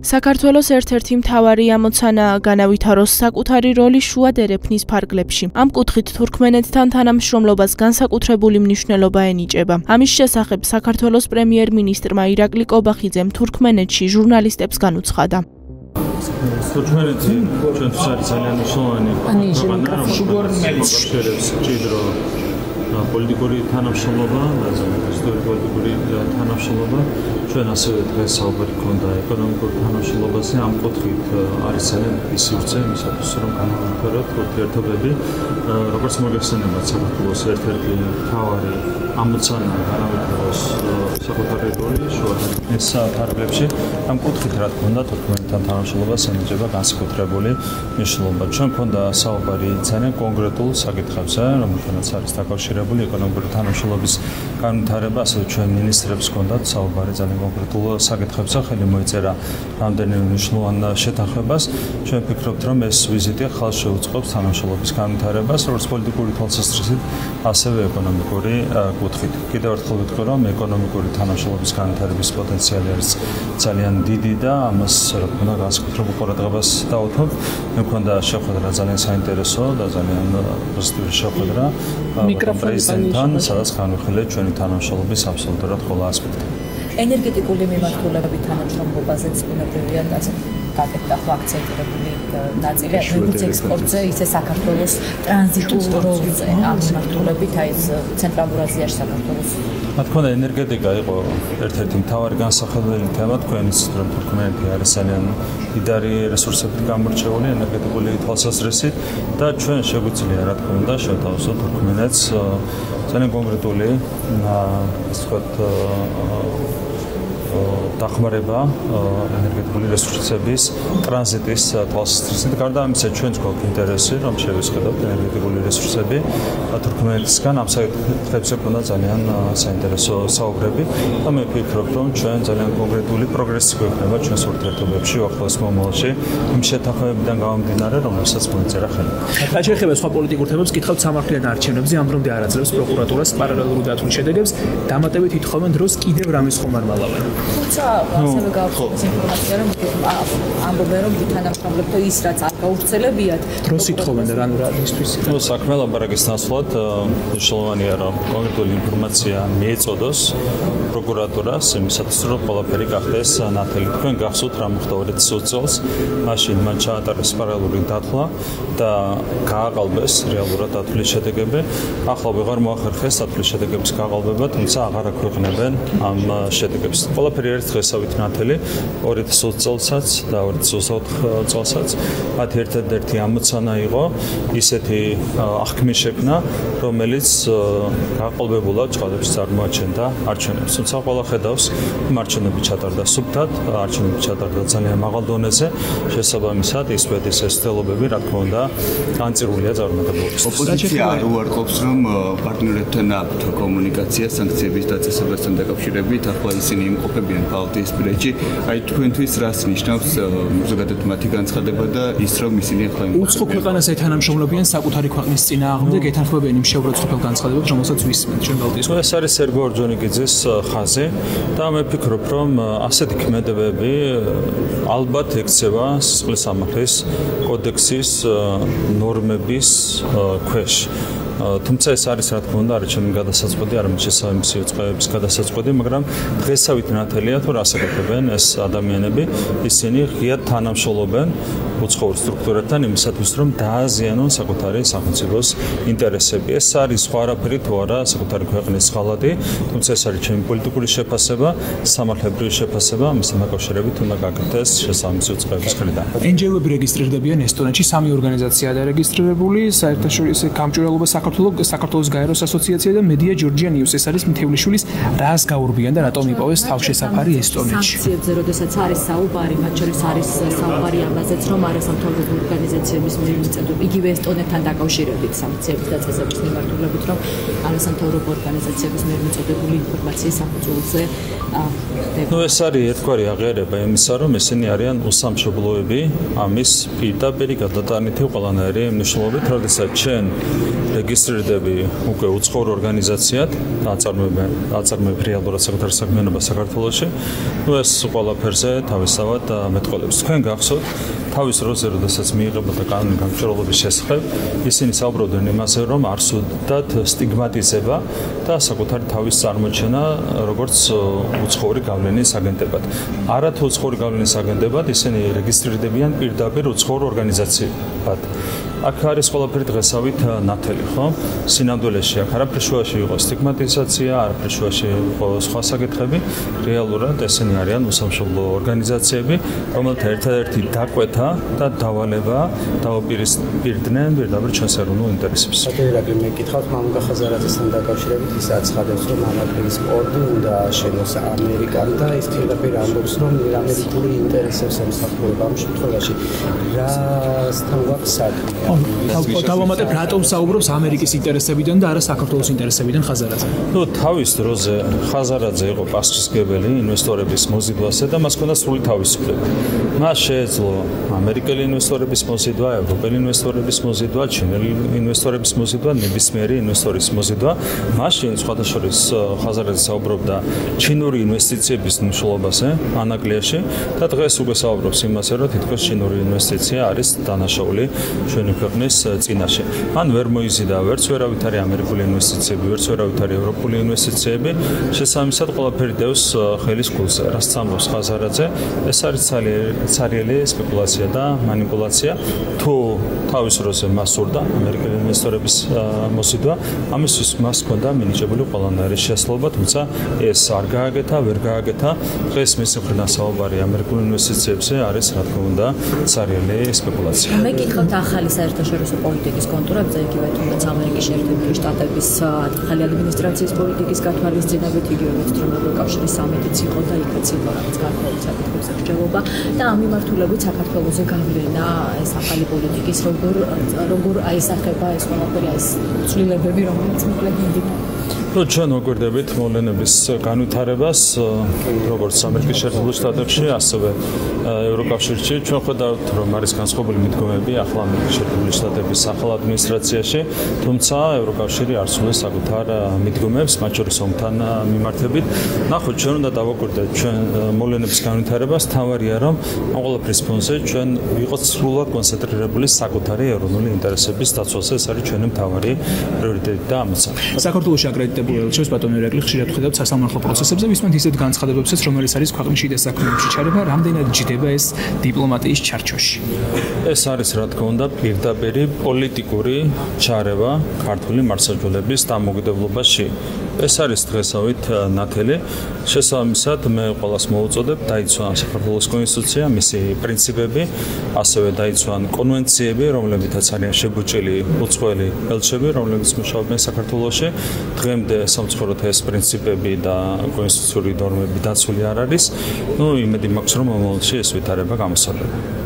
საქართველოს ერთ-ერთი მთავარი ამოცანაა განავითაროს საკუთარი როლი შუა დერეფნის ფარგლებში. ამ კუთხით თურქმენეთთან თანამშრომლობას განსაკუთრებული მნიშვნელობა ენიჭება. ამის შესახებ საქართველოს პრემიერ-მინისტრმა ირაკლი კობახიძემ თურქმენეთში ჟურნალისტებს განუცხადა. თურქმენეთი ჩვენთვის არის ძალიან მნიშვნელოვანი ქვეყანა, რომელსაც ჭიდრო პოლიტიკური თანამშრომლობა და ისტორიული პოლიტიკური თანამშრომლობა. ჩვენ ასევე დღეს საუბარი გქონდა ეკონომიკური თანამშრომლობაზე. ამ კუთხით არის ძალიან დიდი სივრცე იმისათვის, რომ განავითაროთ ურთიერთობები. როგორც მოგეხსენებათ, საქართველოს ერთ-ერთი მთავარი ამოცანაა განავითაროს საკუთარი როლი შუა დერეფნის ფარგლებში. ამ კუთხით რა თქმა უნდა თურქმენეთთან თანამშრომლობას ენიჭება განსაკუთრებული მნიშვნელობა. ჩვენ გქონდა საუბარი ძალიან კონკრეტულ საკითხებზე, რომელთანაც არის დაკავშირებული ეკონომიკური თანამშრომლობის განვითარება, ასევე ჩვენ მინისტრებს გქონდათ საუბარი ძალიან კონკრეტულ საკითხებზე, ხელი მოეწერა რამდენიმე მნიშვნელოვან შეთანხმებას. ჩვენ ვფიქრობთ, რომ ეს ვიზიტი ხალხს შეუწყობს თანამშრომლობის განვითარებას, როგორც პოლიტიკური თვალსაზრისით, ასევე ეკონომიკური კუთხით. კიდევ ერთხელ ვიტყვი, რომ ეკონომიკური თანამშრომლობის განვითარების პოტენციალი არის ძალიან დიდი და ამას რა თქმა უნდა განსაკუთრებულ ყურადღებას დავუთმობ. მე მქონდა შეხვედრა ძალიან საინტერესო და ძალიან პოზიტიური შეხვედრა პრეზიდენტთან, სადაც განვიხილეთ ჩვენი თანამშრომლობის აბსოლუტურად ყველა ასპექტი. ენერგეტიკული მიმართულებით თანამშრომლობაზეც ბუნებრივია გაკეთდა აქცენტირებული ნაწილი, როგორც ექსპორტზე, ისე საქართველოს ტრანზიტულ როლზე ამ მიმართულებით, აი ეს ცენტრალურ აზიაში საქართველოს. რა თქმა უნდა, ენერგეტიკა იყო ერთ-ერთი მთავარი განსახილველი თემა. თქვენ იცით, რომ თურქმენეთი არის ძალიან მდიდარი რესურსებით გამორჩეული ენერგეტიკული თვალსაზრისით და ჩვენ შეგვიძლია რა თქმა უნდა შევთავაზოთ თურქმენეთს ძალიან კონკრეტული ასე ვთქვათ დახმარება ენერგეტიკული რესურსების ტრანზიტის თვალსაზრისით. გარდა ამისა, ჩვენც გვაქვს ინტერესი, რომ შევისყიდოთ ენერგეტიკული რესურსები თურქმენეთისგან. ამ საკითხებზე ქონდა ძალიან საინტერესო საუბრები და მე ვფიქრობ, რომ ჩვენ ძალიან კონკრეტული პროგრესი გვექნება ჩვენს ურთიერთობებში უახლოეს მომავალში იმ შეთანხმებებიდან გამომდინარე, რომელსაც მოეწერა ხელი. რაც შეეხება სხვა პოლიტიკურ თემებს, კითხავთ სამართლიან არჩევნებზე, ამ დრომდე არ აძლევს პროკურატურას პარალელური დათვლის შედეგებს, დამატებით ითხოვენ დროს კიდევ რამის ხომ არ მალავენ. თუმცა ასევე გავხსენებთ ინფორმაცია, რომ ამბობენ, რომ თანამშრომლებთან ის რაც არ გაუვრცელებიათ, დროს ითხოვენ და რა ისთვის. ნუ საქმე ლაპარაკის ნაცვლად მნიშვნელოვანია, რომ კონკრეტული ინფორმაცია მიეწოდოს პროკურატურას, იმისათვის რომ ყველაფერი გახდეს ნათელი. თქვენ გახსოვთ რა მოხდა 2020 წელს, მაშინ მან ჩაატარეს პარალელური დათვლა და გააყალბეს რეალურად დათვლის შედეგები. ახლა ვეღარ მოახერხეს დათვლის შედეგების გაყალბება, თუმცა აღარ აქვეყნებენ ამ შედეგებს. ყველაფერი ერთ დღესავით ნათელი 2020 წელსაც და 2024 წელსაც. მათ ერთადერთი ამოცანა იყო ისეთი აღქმის შექმნა, რომელიც გაყალბებულად ჭადებს წარმოაჩენდა არჩევნებს. თუმცა ყველა ხედავს, რომ არჩევნები ჩატარდა სუფთად, არჩევნები ჩატარდა ძალიან მაღალ დონეზე. შესაბამისად, ისპეთის ეს ცდილობები, რა თქმა უნდა, განწირულია წარმატებულობით. ოპოზიცია არ უარყოფს, რომ პარტნიორებთან აქვთ კომუნიკაცია სანქციების დაწესებასთან დაკავშირებით, ახლა ისინი იმყოფებიან ბალტიისპირეთში. აი თქვენთვის რას ნიშნავს ზოგადად მათი განცხადება და ის რომ ისინი ახლა უცხო ქვეყანას ეთანამშრომლობიან საკუთარი ქვეყნის წინააღმდეგ, ეთანხმებიან იმ შეურაცხყოფელ განცხადებებს, რომელსაც ვისმენთ ჩვენ ბალტიისპირეთში. ეს არის სერგო ორჯონიკიძის ხაზი და მე ვფიქრობ, რომ ასეთი ქმედებები ალბათ ექცევა სისხლის სამართლის კოდექსის ნორმების ქვეშ. თუმცა ეს არის რა თქმა უნდა არჩევნების გადასაწყვეტი, არამედ შესაბამისი უწყებების გადასაწყვეტი, მაგრამ დღესავით ნათელია თუ რას აკეთებენ ეს ადამიანები, ისინი ღიად თანამშრომლობენ უცხოურ სტრუქტურებთან იმისათვის, რომ დააზიანონ საკუთარი სახელმწიფოს ინტერესები. ეს არის სხვა არაფერი თუ არა საკუთარი ქვეყნის ღალატი, თუმცა ეს არის ჩემი პოლიტიკური შეფასება, სამართლებრივი შეფასება, ამისთან დაკავშირებით უნდა გაკეთდეს შესაბამისი უწყებების მხრიდან. NGO-ები რეგისტრირდებიან ესტონეთში, 3 ორგანიზაციაა დარეგისტრირებული, საერთაშორისო გამჭვირვალობა საქართველოს გაეროს ასოციაცია და მედია ჯორჯია ნიუს. ეს არის მითევლიშვილის რას გაურბიან და რატომ იპოვეს თავშესაფარი ესტონეთში. სანქციებზე, როდესაც არის საუბარი, მათ შორის არის საუბარი ამაზეც, რომ არასამთავრობო ორგანიზაციების მიერ მიწოდებ, იგივე ესტონეთთან დაკავშირებით სანქციების დაწესების მიმართულებით, რომ არასამთავრობო ორგანიზაციების მიერ მიწოდებული ინფორმაციის საფუძველზე ეს არის ერთგვარი აღიარება იმისა, რომ ესენი არიან უსამშობლოები ამის პირდაპირი გადატანითი ყველანაირი მნიშვნელობით, როდესაც ჩვენ რეგისტრირდები უკვე უცხოურ ორგანიზაციად, აწარმოებ რეალურად საკუთარ საქმიანობას საქართველოში, ეს ყველაფერზე თავისთავად მეტყველებს. თქვენ გახსოვთ, თავის დროზე, როდესაც მიიღებოდა კანონი გამჭვირვალობის შესახებ, ისინი საუბრობდნენ იმაზე, რომ არ სურდათ სტიგმატიზება და საკუთარი თავის წარმოჩენა როგორც უცხოური გავლენის აგენტებად. არათუ უცხოური გავლენის აგენტებად, ისინი რეგისტრირდებიან პირდაპირ უცხოურ ორგანიზაციებად. აქ არის ყველაფერი დღესავით ნათელი, ხო? სინამდვილეში აქ არაფერ შუაში იყო სტიგმატიზაცია, არაფერ შუაში იყო სხვა საკითხები. რეალურად ესენი არიან უსამშობლო ორგანიზაციები, რომელთა ერთადერთი დაკვეთა და დავალება დაუპირისპირდნენ პირდაპირ ჩვენს ეროვნულ ინტერესებს. საგერაგლი მეკითხავთ მამუკა ხაზარაძესთან დაკავშირებით, ის აცხადებს, რომ ამერიკის სპორტი უნდა ააშენოს ამერიკამ და ის პირდაპირ ამბობს, რომ ამერიკული ინტერესებს ემსახურება ამ შემთხვევაში. რასთან გვაქვს საქმე? დავამატებ რატომ საუბრობს ამერიკის ინტერესებიდან და არა საქართველოს ინტერესებიდან ხაზარაძე. თავის დროზე ხაზარაძე იყო პასუხისმგებელი ინვესტორების მოზიდვასა და მას ჰქონდა სრული თავისუფლება. მას შეეძლო ამერიკელი ინვესტორების მოზიდვა, ევროპელი ინვესტორების მოზიდვა, ჩინელი ინვესტორების მოზიდვა, ნებისმიერი ინვესტორის მოზიდვა. მაშინ სხვადასხვა ხაზარაძე საუბრობდა ჩინური ინვესტიციების მნიშვნელობაზე ანაგლიაში და დღეს უკვე საუბრობს იმაზე, რომ თითქოს ჩინური ინვესტიცია არის დანაშაული ჩვენი ქვეყნის წინაშე. მან ვერ მოიზიდა ვერც ვერავით არის ამერიკული ინვესტიციები, ვერც ვერავით არის ევროპული ინვესტიციები. შესაბამისად ყველაფერი დევს ხელის გულზე. რაც ამბობს ხაზარაძე, ეს არის ცარიელი სპეკულაცია და манипуляცია. თუ თავის დროზე მას სურდა ამერიკელი ინვესტორების მოსიდვა, ამისთვის მას ჰქონდა მინიჭებული ყველანაირი შესაძლებლობა, თუმცა ეს არ გააკეთა, ვერ გააკეთა. დღეს მის მხრიდან საუბარი ამერიკულ ინვესტიციებზე არის, რა თქმა უნდა, ცარიელი სპეკულაცია. მე გითხავთ ახალი საერთაშორისო პოლიტიკის კონტურებზე, იგივე თუნდაც ამერიკის შეერთებული შტატების ახალი ადმინისტრაციის პოლიტიკის გათვალისწინებით, იგივე ვეცდ რომ ევროკავშირის სამიტიც იყო და იქაც იყო რაღაც გარკვეული საკითხებზე რჩევობა და ამ მიმართულებით საქართველოზე გავლენა ეს ახალი პოლიტიკის როგორ აისახება ეს ყველაფერი ეს ცვლილებები, რომელიც მოკლედ იმდენად ჩვენ მოგვერდებით მოვლენების განვითარებას, როგორც ამერიკის შეერთებულ შტატებში, ასევე ევროკავშირში. ჩვენ ხედავთ, რომ არის განსხვავებული მიდგომები ახლა ამერიკის შეერთებული შტატების ახალ ადმინისტრაციაში, თუმცა ევროკავშირი არ ცვლის საკუთარ მიდგომებს, მათ შორის ომთან მიმართებით. ნახოთ, ჩვენ უნდა დავაკვირდეთ ჩვენ მოვლენების განვითარებას, თავარია, რომ ამ ყველაფრის ფონზე ჩვენ ვიყოთ სრულად კონცენტრირებული საკუთარი ეროვნული ინტერესების დაცვაზე, ეს არის ჩვენი მთავარი პრიორიტეტი და ამოცანა. საქართველოში აკრედიტებული ელჩებს ბატონი ირაკლი ხშირად ხედავთ სასამართლო პროცესებზე, ვისმენთ ისეთ განცხადებებსაც, რომელიც არის ქვეყნის შიდა საქმეებში ჩარევა, რამდენად ჯდება ეს დიპლომატიის ჩარჩოში. ეს არის, რა თქმა უნდა, პირდაპირი პოლიტიკური ჩარევა ქართული მართლმსაჯულების დამოუკიდებლობაში. ეს არის დღესავით ნათელი. შესაბამისად, მე ყველას მოუწოდებ დაიცვან საქართველოს კონსტიტუცია, მისი პრინციპები, ასევე დაიცვან კონვენციები, რომლებითაც არის შებუჭილი უცხოელი ელჩები, რომლებიც მუშაობენ საქართველოში. დღემდე სამწუხაროდ ეს პრინციპები და კონსტიტუციური ნორმები დაცული არ არის. იმედი მაქვს, რომ მომავალში ეს ვითარება გამოსავალდება.